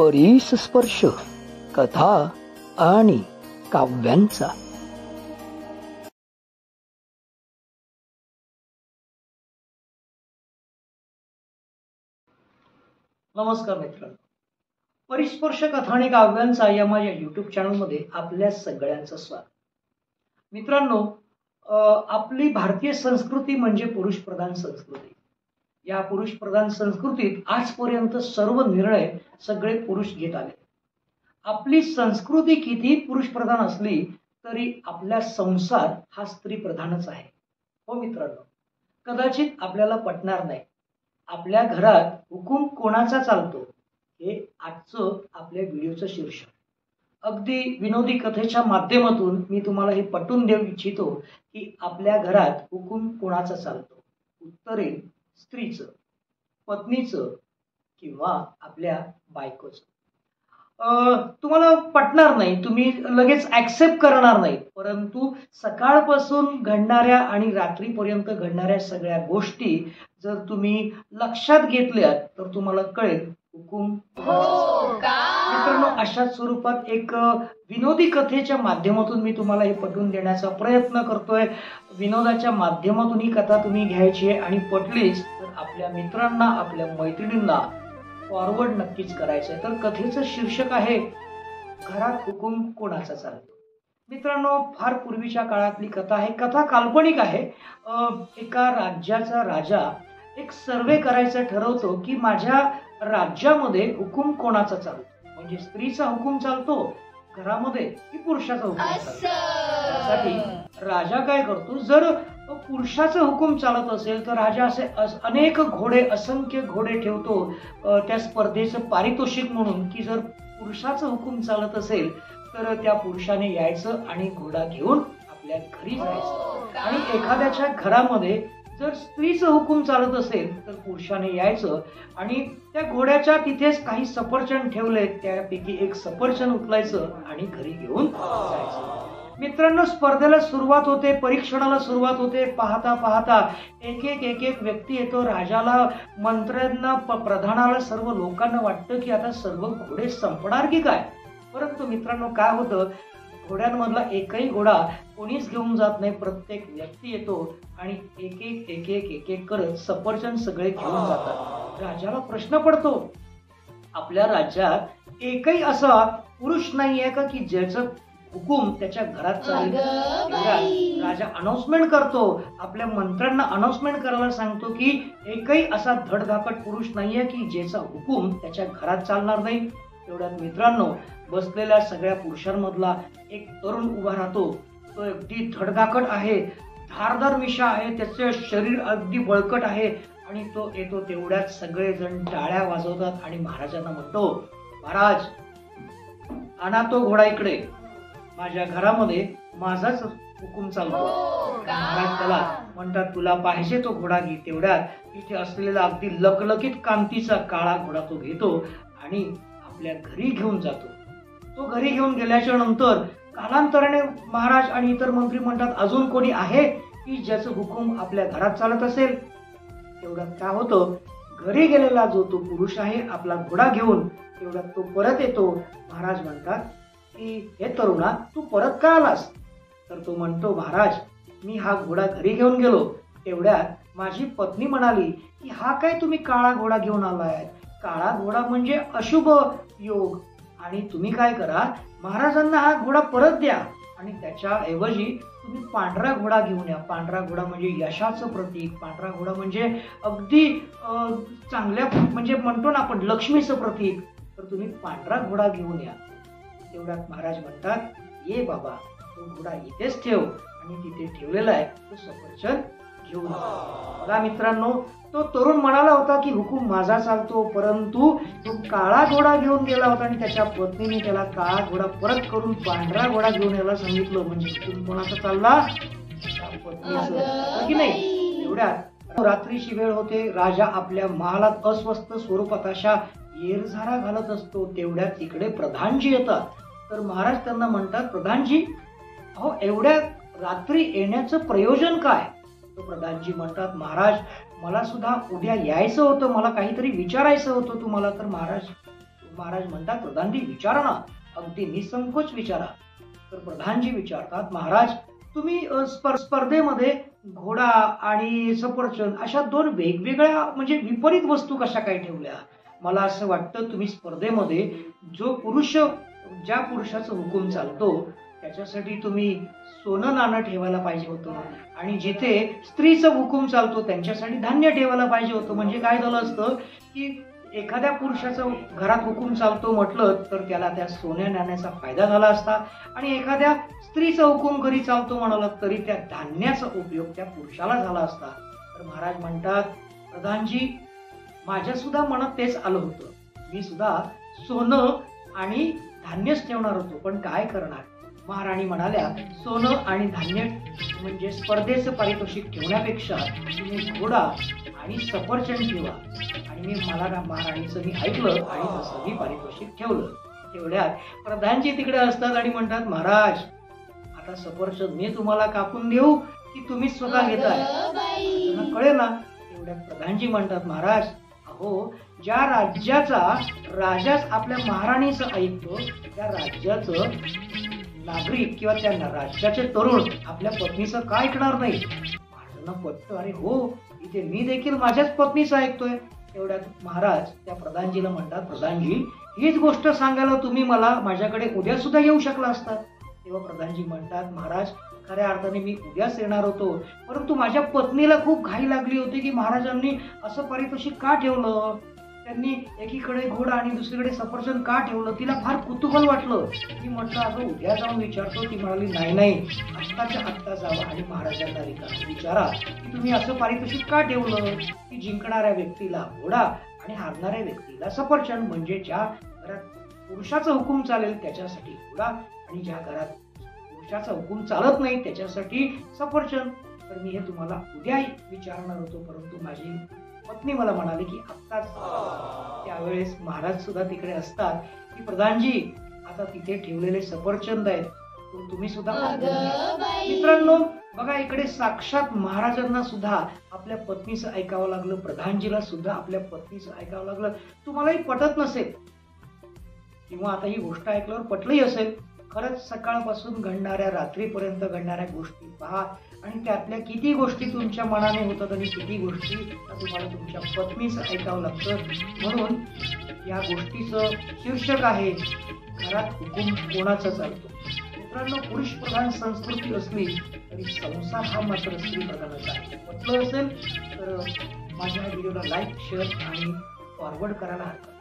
परीस स्पर्श कथा आणि काव्यांचा. नमस्कार मित्रांनो, परिस्पर्श कथा आणि काव्यांचा या माझ्या युट्यूब चॅनलमध्ये आपल्या सगळ्यांचं स्वागत. मित्रांनो, आपली भारतीय संस्कृती म्हणजे पुरुष प्रधान संस्कृती. या पुरुष प्रधान संस्कृतीत आजपर्यंत सर्व निर्णय सगळे पुरुष घेत आले. आपली संस्कृती किती पुरुष प्रधान असली तरी आपला संसार हा स्त्री प्रधानच आहे. हो मित्रांनो, कदाचित आपल्याला पटणार नाही, आपल्या घरात हुकूम कोणाचा चालतो हे आजचं आपल्या व्हिडिओचं शीर्षक. अगदी विनोदी कथेच्या माध्यमातून मी तुम्हाला हे पटवून देऊ इच्छितो की आपल्या घरात हुकूम कोणाचा चालतो. उत्तर येईल स्त्रीचं, पत्नीचं किंवा आपल्या बायकोचं. तुम्हाला पटणार नाही, तुम्ही लगेच ऍक्सेप्ट करणार नाही, परंतु सकाळपासून घडणाऱ्या आणि रात्रीपर्यंत घडणाऱ्या सगळ्या गोष्टी जर तुम्ही लक्षात घेतल्यात तर तुम्हाला कळेल हुकूम. मित्रांनो, अशाच स्वरूपात एक विनोदी कथेच्या माध्यमातून मी तुम्हाला हे पटवून देण्याचा प्रयत्न करतोय. विनोदाच्या माध्यमातून ही कथा तुम्ही घ्यायची आहे आणि पटलीच तर आपल्या मित्रांना, आपल्या मैत्रिणींना फॉरवर्ड नक्कीच करायचं आहे. तर कथेचं शीर्षक आहे घरात हुकूम कोणाचा चालतो. मित्रांनो, फार पूर्वीच्या काळातली कथा आहे. कथा काल्पनिक आहे. एका राज्याचा राजा एक सर्वे करायचं ठरवतो की माझ्या राज्यामध्ये हुकूम कोणाचा चालतो, म्हणजे स्त्रीचा हुकूम चालतो घरामध्ये की पुरुषाचा हुकूम चालतो. त्यासाठी राजा काय करतो, जर पुरुषाचा हुकूम चालत असेल तर राजा असे अनेक घोडे, असंख्य घोडे ठेवतो त्या स्पर्धेचं पारितोषिक म्हणून, की जर पुरुषाचा हुकूम चालत असेल तर त्या पुरुषाने यायचं आणि घोडा घेऊन आपल्या घरी जायचं. आणि एखाद्याच्या घरामध्ये जर स्त्रीचं हुकूम चालत असेल तर पुरुषाने यायचं आणि त्या घोड्याच्या तिथेच काही सफरचंद ठेवले, त्यापैकी एक सफरचंद उचलायचं आणि घरी घेऊन जायचं. मित्रांनो, स्पर्धेला सुरुवात होते, परीक्षणाला सुरुवात होते. पाहता पाहता एक एक व्यक्ती येतो. राजाला, मंत्र्यांना, प्रधानाला, सर्व लोकांना वाटतं की आता सर्व घोडे संपणार की काय. परंतु मित्रांनो, काय होतं, घोड्यांमधला एकही घोडा कोणीच घेऊन जात नाही. प्रत्येक व्यक्ती येतो आणि एक एक करत सफरचंद सगळे घेऊन जातात. राजाला प्रश्न पडतो, आपल्या राज्यात एकही असा पुरुष नाहीये का की ज्याचं हुकूम त्याच्या घरात चालेल. राजा अनाउन्समेंट करतो, आपल्या मंत्र्यांना अनाउन्समेंट करायला सांगतो की एकही असा धडधाकट पुरुष नाहीये की ज्याचा हुकूम त्याच्या घरात चालणार नाही. तेवढ्यात मित्रांनो, बसलेल्या सगळ्या पुरुषांमधला एक तरुण उभा राहतो. तो अगदी धडधाकट आहे, धारदार मिशा आहे, त्याचे शरीर अगदी बळकट आहे आणि तो येतो. तेवढ्यात सगळेजण टाळ्या वाजवतात आणि महाराजांना म्हणतो, महाराज आणा तो घोडा इकडे, माझ्या घरामध्ये माझाच हुकूम चालतो. महाराज त्याला म्हणतात, तुला पाहिजे तो घोडा घे. तेवढ्यात तिथे असलेला अगदी लकलकीत कांतीचा काळा घोडा तो घेतो आणि आपल्या घरी घेऊन जातो. तो घरी घेऊन गेल्याच्या नंतर कालांतराने महाराज आणि इतर मंत्री म्हणतात, अजून कोणी आहे की ज्याचं हुकूम आपल्या घरात चालत असेल. तेवढ्यात काय होतं, घरी गेलेला जो तो पुरुष आहे आपला घोडा घेऊन, तेवढ्यात तो परत येतो. महाराज म्हणतात की हे तरुणा, तू परत का आलास. तर तो म्हणतो, महाराज मी हा घोडा घरी घेऊन गेलो. तेवढ्यात माझी पत्नी म्हणाली की हा काय तुम्ही काळा घोडा घेऊन आलाय, काळा घोडा म्हणजे अशुभ योग, आणि तुम्ही काय करा, महाराजांना हा घोडा परत द्या आणि त्याच्या ऐवजी तुम्ही पांढरा घोडा घेऊन या. पांढरा घोडा म्हणजे यशाचं प्रतीक, पांढरा घोडा म्हणजे अगदी चांगल्या, म्हणजे म्हणतो ना आपण लक्ष्मीचं प्रतीक. तर तुम्ही पांढरा घोडा घेऊन या. तेवढ्यात महाराज म्हणतात, ये बाबा, तो घोडा इथेच ठेव, आणि तिथे ठेवलेला आहे तो सफरचंद घेऊन. बघा मित्रांनो, तो तरुण म्हणाला होता की हुकूम माझा चालतो, परंतु तो काळा घोडा घेऊन गेला होता आणि त्याच्या पत्नीने त्याला काळा घोडा परत करून पांढरा घोडा घेऊन यायला सांगितलं. म्हणजे हुकूम कोणाचा चालला, पत्नीचा की नाही. एवढ्यात रात्रीची वेळ होते. राजा आपल्या महालात अस्वस्थ स्वरूपात अशा येरझारा घालत असतो. तेवढ्यात इकडे प्रधानजी येतात. तर महाराज त्यांना म्हणतात, प्रधानजी अहो एवढ्या रात्री येण्याचं प्रयोजन काय. तो प्रधानजी म्हणतात, महाराज मला सुद्धा उद्या यायचं होतं, मला काहीतरी विचारायचं होतं तुम्हाला. तर महाराज महाराज म्हणतात, प्रधानजी विचारा ना, अगदी निसंकोच विचारा. तर प्रधानजी विचारतात, महाराज तुम्ही स्पर्धेमध्ये घोडा आणि सफरचंद अशा 2 वेगवेगळ्या म्हणजे विपरीत वस्तू कशा काय ठेवल्या? मला असं वाटतं तुम्ही स्पर्धेमध्ये ज्या पुरुषाचा हुकूम चालतो त्याच्यासाठी तुम्ही सोनं नाणं ठेवायला पाहिजे होतं, आणि जिथे स्त्रीचा हुकूम चालतो त्यांच्यासाठी धान्य ठेवायला पाहिजे होतं. म्हणजे काय झालं असतं की एखाद्या पुरुषाचा घरात हुकूम चालतो म्हटलं तर त्याला त्या सोन्या नाण्याचा फायदा झाला असता, आणि एखाद्या स्त्रीचा हुकूम घरी चालतो म्हणाला तरी त्या धान्याचा उपयोग त्या पुरुषाला झाला असता. तर महाराज म्हणतात, प्रधानजी माझ्या सुद्धा मनात तेच आलं होतं. मी सुद्धा सोनं आणि धान्यच ठेवणार होतो, पण काय करणार. महाराणी म्हणाल्या, सोनं आणि धान्य म्हणजे स्पर्धेचं पारितोषिक ठेवण्यापेक्षा तुम्ही घोडा आणि सफरचंद ठेवा. आणि महाराणीचं मी ऐकलं आणि तसं मी पारितोषिक ठेवलं. तेवढ्यात प्रधानजी तिकडे असतात आणि म्हणतात, महाराज आता सफरचंद मी तुम्हाला कापून देऊ की तुम्ही स्वतः घेताय? त्यांना कळेल ना. तेवढ्यात प्रधानजी म्हणतात, महाराज अहो, ज्या राज्याचा राजाच आपल्या महाराणीचं ऐकतो त्या राज्याचं नागरिक किंवा त्या राज्याचे तरुण आपल्या पत्नीचं काय ऐकणार नाही? महाराजांना पटतं, अरे हो, इथे मी देखील माझ्याच पत्नीचं ऐकतोय. तेवढ्यात महाराज त्या प्रधानजीला म्हणतात, प्रधानजी हीच गोष्ट सांगायला तुम्ही मला माझ्याकडे उद्या सुद्धा येऊ शकला असतात. तेव्हा प्रधानजी म्हणतात, महाराज खऱ्या अर्थाने मी उद्याच येणार होतो, परंतु माझ्या पत्नीला खूप घाई लागली होती की महाराजांनी असं पारितोषिक का ठेवलं, त्यांनी एकीकडे घोडा आणि दुसरीकडे सफरचंद का ठेवलं. तिला फार कुतूहल वाटलं. ती म्हटलं, अगं उद्या जाऊन विचारतो. ती म्हणाली, नाही आत्ताच्या आत्ता जावं आणि महाराजांना विचारा की तुम्ही असं पारितोषिक का ठेवलं. की जिंकणाऱ्या व्यक्तीला घोडा आणि हारणाऱ्या व्यक्तीला सफरचंद. म्हणजे ज्या घरात पुरुषाचा हुकूम चालेल त्याच्यासाठी घोडा, आणि ज्या घरात पुरुषाचा हुकूम चालत नाही त्याच्यासाठी सफरचंद. तर मी हे तुम्हाला उद्या विचारणार होतो, परंतु माझी पत्नी मला म्हणाली की आत्ताच. त्यावेळेस महाराज सुद्धा तिकडे असतात की प्रधानजी आता तिथे ठेवलेले सफरचंद आहेत, तुम्ही सुद्धा. मित्रांनो बघा, इकडे साक्षात महाराजांना सुद्धा आपल्या पत्नीचं ऐकावं लागलं, प्रधानजीला सुद्धा आपल्या पत्नीचं ऐकावं लागलं. तुम्हालाही पटत नसेल किंवा आता ही गोष्ट ऐकल्यावर पटलंही असेल. खरंच सकाळपासून घडणाऱ्या रात्रीपर्यंत घडणाऱ्या गोष्टी पहा, आणि त्यातल्या किती गोष्टी तुमच्या मनाने होतात आणि किती गोष्टी तुम्हाला तुमच्या पत्नीचं ऐकावं लागतं. म्हणून या गोष्टीचं शीर्षक आहे, घरात हुकूम कोणाचा चालतो. मित्रांनो, पुरुष प्रधान संस्कृती असली तरी संसार हा मात्र स्त्री प्रधानाचा आहे. पटलं असेल तर माझ्या व्हिडिओला लाईक, शेअर आणि फॉरवर्ड करायला हरकत